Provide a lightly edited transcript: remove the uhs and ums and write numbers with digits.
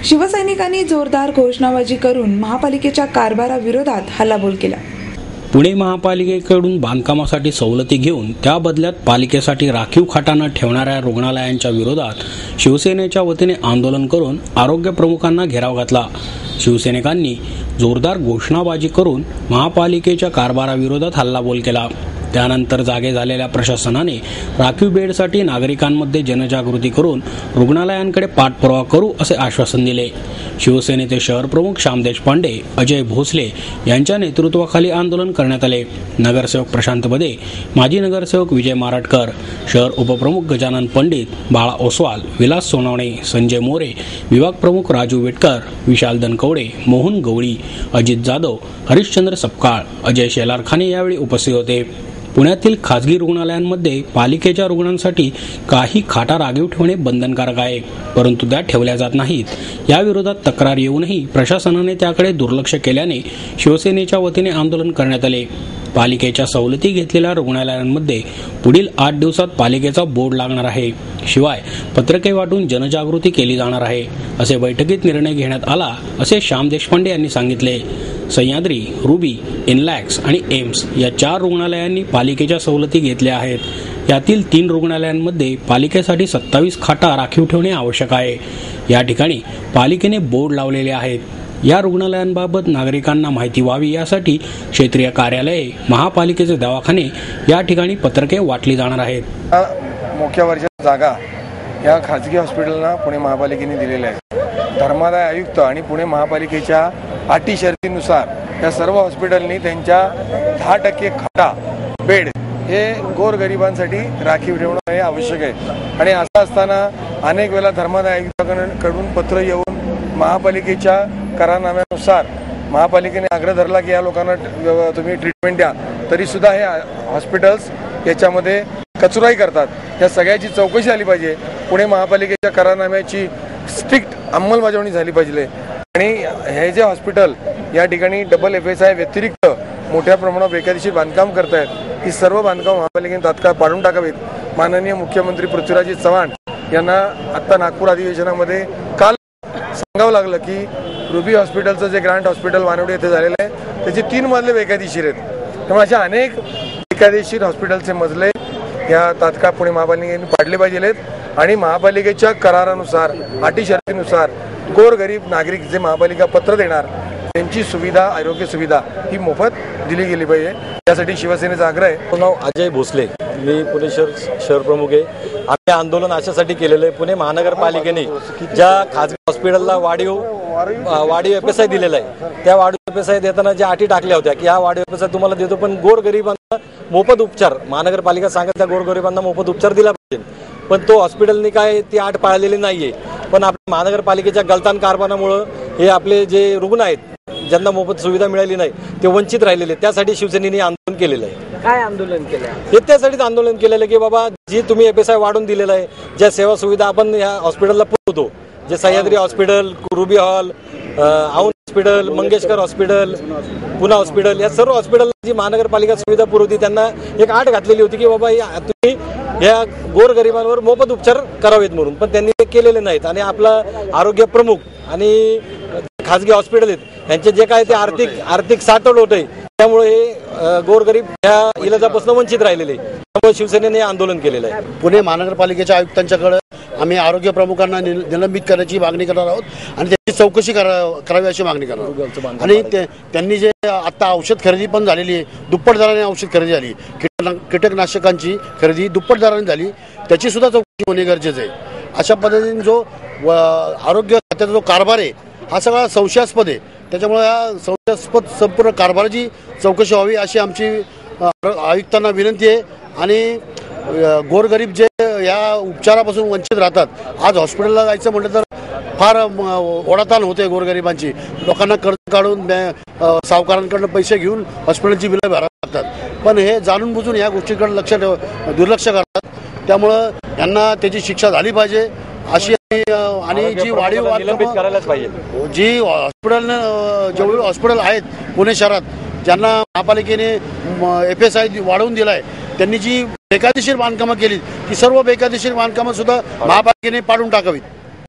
शिवसैनिकांनी जोरदार घोषणाबाजी करून महापालिकेच्या कारभाराविरोधात हल्लाबोल केला। पुणे महापालिकेकडून बांधकामासाठी सवलती घेऊन त्या बदल्यात पालिकेसाठी राखीव खाटा न ठेवणाऱ्या रुग्णालयांच्या विरोधात शिवसेनेच्या वतीने आंदोलन करून आरोग्य प्रमुखांना घेराव घातला। शिवसैनिकांनी जोरदार घोषणाबाजी करून महापालिकेच्या कारभाराविरोधात हल्लाबोल केला। त्यानंतर जागे झालेल्या प्रशासनाने राखीव बेडसाठी नागरिकांमध्ये जनजागृती करून रुग्णालयांकडे पाठपुरावा करू असे आश्वासन दिले। शिवसेनेचे शहर प्रमुख श्याम देशपांडे, अजय भोसले यांच्या नेतृत्वाखाली आंदोलन करण्यात आले। नगरसेवक प्रशांत बदे, माजी नगरसेवक विजय मारटकर, शहर उपप्रमुख गजानन पंडित, बाळा ओसवाल, विलास सोनवणे, संजय मोरे, विभाग प्रमुख राजू विटकर, विशाल दनकवडे, मोहन गवळी, अजित जाधव, हरिश्चंद्र सपकाळ, अजय शेलारखाने यावेळी उपस्थित होते। पुण्यातील खासगी रुग्णालयांमध्ये पालिकेच्या रुग्णांसाठी काही खाटा राखीव ठेवणे बंधनकारक आहे, परंतु त्या ठेवल्या जात नाहीत। या विरोधात तक्रार येऊनही प्रशासनाने त्याकडे दुर्लक्ष केल्याने शिवसेनेच्या वतीने आंदोलन करण्यात आले। पालिकेच्या सवलती घेतलेल्या रुग्णालयांमध्ये पुढील 8 दिवसात पालिकेचा बोर्ड लागणार आहे, शिवाय पत्रके वाटून जनजागृती केली जाणार आहे, असे बैठकीत निर्णय घेण्यात आला, असे श्याम देशपांडे यांनी सांगितले। सह्याद्री, रुबी, इनलॅक्स आणि एम्स या 4 रुग्णालयांनी पालिकेच्या सवलती घेतल्या आहेत। यातील 3 रुग्णालयांमध्ये पालिकेसाठी 27 खाटा राखीव ठेवणे आवश्यक आहे। या ठिकाणी पालिकेने बोर्ड लावलेले आहेत। या रुग्णालयांबाबत नागरिकांना माहिती व्हावी यासाठी क्षेत्रीय कार्यालये, महापालिकेचे दवाखाने या ठिकाणी पत्रके वाटली जाणार आहेत। मुख्य वर्षाच्या जागा या खाजगी हॉस्पिटलना पुणे महापालिकेने दिलेल्या आहेत। धर्मादाय आयुक्त आणि पुणे महापालिकेच्या अटी शर्तीनुसार या सर्व हॉस्पिटलनी त्यांच्या 10% खाटा बेड हे गोरगरिबांसाठी राखीव ठेवणं हे आवश्यक आहे। आणि असं असताना अनेक वेळा धर्मादाय आयुक्तांकडून पत्र येऊन महापालिकेच्या करारनाम्यानुसार महापालिकेने आग्रह धरला की या लोकांना तुम्ही ट्रीटमेंट द्या, तरी सुद्धा हे हॉस्पिटल्स याच्यामध्ये कचराई करतात। या सगळ्याची चौकशी झाली पाहिजे। पुणे महापालिकेच्या करारनाम्याची स्ट्रिक्ट अंमलबजावणी झाली पाहिजे आणि हे जे हॉस्पिटल या ठिकाणी डबल FSI व्यतिरिक्त मोठ्या प्रमाणात बेकायदेशीर बांधकाम करत आहेत, ही सर्व बांधकाम महापालिकेने तात्काळ पाडून टाकावीत। माननीय मुख्यमंत्री पृथ्वीराज चव्हाण यांना आता नागपूर अधिवेशनामध्ये काल सांगावं लागलं की रुबी हॉस्पिटलचं जे ग्रँट हॉस्पिटल वानवडे येथे झालेलं आहे त्याचे 3 मजले बेकायदेशीर आहेत। त्यामुळे अशा अनेक बेकायदेशीर हॉस्पिटलचे मजले या तात्काळ पुणे महापालिकेने पाडले पाहिजेत आणि महापालिकेच्या करारानुसार अटी शर्तीनुसार गोरगरीब नागरिक जे महापालिका पत्र देणार त्यांची सुविधा, आरोग्य सुविधा ही मोफत दिली गेली पाहिजे। यासाठी शिवसेनेचा आग्रह आहे। नाव अजय भोसले, मी पुणे शहर प्रमुख आहे। आम्ही आंदोलन अशासाठी केलेलं आहे, पुणे महानगरपालिकेने ज्या खाजगी हॉस्पिटलला वाढीव FSI दिलेला आहे, त्या वाढीव FSI देताना ज्या अटी टाकल्या होत्या की हा वाढीव FSI तुम्हाला देतो, पण गोरगरिबांना मोफत उपचार, महानगरपालिका सांगत त्या गोरगरिबांना मोफत उपचार दिला पाहिजे, पण तो हॉस्पिटलने काय ती अट पाळलेली नाहीये। पण आपल्या महानगरपालिकेच्या गलतान कारभारामुळे हे आपले जे रुग्ण आहेत ज्यांना मोफत सुविधा मिळाली नाही ते वंचित राहिलेले, त्यासाठी शिवसेनेने आंदोलन केलेलं आहे। काय आंदोलन केलं? हे त्यासाठीच आंदोलन केलेलं की बाबा जी तुम्ही FSI वाढून दिलेलं आहे, ज्या सेवा सुविधा आपण या हॉस्पिटलला पुरवतो, जे Sahyadri hospital, Ruby Hall, Aundh hospital, Mangeshkar hospital, Poona hospital, या सर्व हॉस्पिटलला जी महानगरपालिका सुविधा पुरवती त्यांना एक अट घातलेली होती की बाबा तुम्ही या गोरगरिबांवर मोफत उपचार करावेत म्हणून, पण त्यांनी ते केलेले नाहीत। आणि आपला आरोग्य प्रमुख आणि खाजगी हॉस्पिटल आहेत यांचे जे काय ते आर्थिक साठवण आहे, त्यामुळे हे गोरगरीब या इलाजापासून वंचित राहिलेले, त्यामुळे शिवसेनेने आंदोलन केलेलं आहे। पुणे महानगरपालिकेच्या आयुक्तांच्याकडे आम्ही आरोग्य प्रमुखांना निलंबित करण्याची मागणी करणार आहोत आणि त्याची चौकशी करावी अशी मागणी करणार आहोत। आणि त्यांनी जे आता औषध खरेदी पण झालेली आहे, दुप्पट दराने औषध खरेदी झाली, कीटकनाशकांची खरेदी दुप्पट दराने झाली, त्याची सुद्धा चौकशी होणे गरजेचं आहे। अशा पद्धतीने जो आरोग्य खात्याचा जो कारभार आहे हा सगळा संशयास्पद आहे, त्याच्यामुळे या संशयास्पद संपूर्ण कारभाराची चौकशी व्हावी अशी आमची आयुक्तांना विनंती आहे। आणि गोरगरीब जे या उपचारापासून वंचित राहतात, आज हॉस्पिटलला जायचं म्हटलं तर फार ओढाताण होते गोरगरिबांची, लोकांना कर्ज काढून सावकारांकडून पैसे घेऊन हॉस्पिटलची बिलं भरावी लागतात, पण हे जाणून बुजून या गोष्टीकडे दुर्लक्ष करतात। त्यामुळं यांना त्याची शिक्षा झाली पाहिजे अशी आणि जी वाढीव निलंबित करायलाच पाहिजे। जी जेवढे हॉस्पिटल आहेत पुणे शहरात ज्यांना महापालिकेने FSI वाढवून दिलाय, त्यांनी जी बेकायदेशीर बांधकामं केली ती सर्व बेकायदेशीर बांधकामं सुद्धा महापालिकेने पाडून टाकावीत।